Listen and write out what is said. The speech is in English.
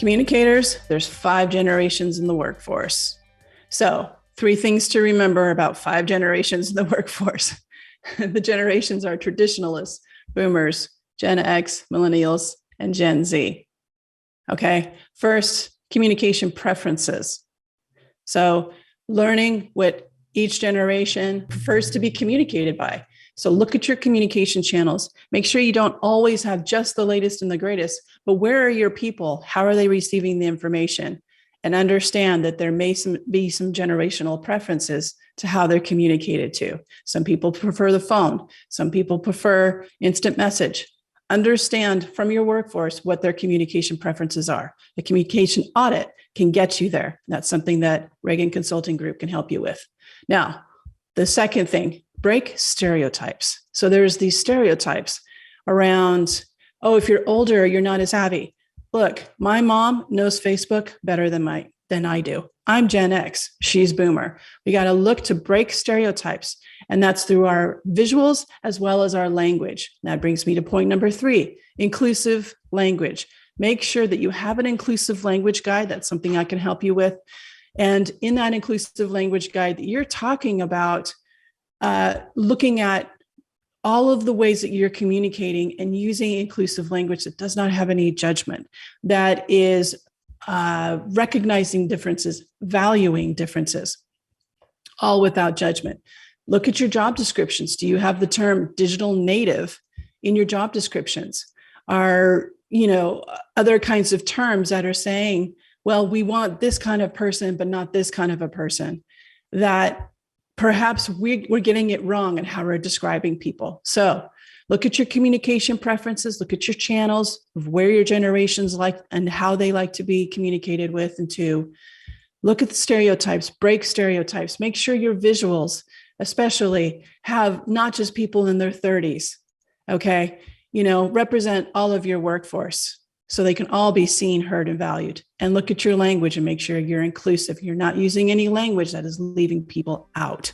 Communicators, there's 5 generations in the workforce. So 3 things to remember about 5 generations in the workforce. The generations are traditionalists, boomers, Gen X, millennials, and Gen Z. Okay, first, communication preferences. So learning what each generation prefers to be communicated by. So look at your communication channels. Make sure you don't always have just the latest and the greatest, but where are your people? How are they receiving the information? And understand that there may be some generational preferences to how they're communicated to. Some people prefer the phone. Some people prefer instant message. Understand from your workforce what their communication preferences are. The communication audit can get you there. That's something that Reagan Consulting Group can help you with. Now, the second thing, break stereotypes. So there's these stereotypes around, oh, if you're older, you're not as savvy. Look, my mom knows Facebook better than I do. I'm Gen X. She's boomer. We got to look to break stereotypes. And that's through our visuals as well as our language. That brings me to point number 3, inclusive language. Make sure that you have an inclusive language guide. That's something I can help you with. And in that inclusive language guide, you're talking about looking at all of the ways that you're communicating and using inclusive language that does not have any judgment, that is recognizing differences, valuing differences, all without judgment. Look at your job descriptions. Do you have the term digital native in your job descriptions? Are, other kinds of terms that are saying, well, we want this kind of person, but not this kind of a person, that perhaps we're getting it wrong in how we're describing people. So look at your communication preferences, look at your channels of where your generations like and how they like to be communicated with, and to look at the stereotypes, break stereotypes, make sure your visuals especially have not just people in their 30s, okay? Represent all of your workforce so they can all be seen, heard, and valued. And look at your language and make sure you're inclusive. You're not using any language that is leaving people out.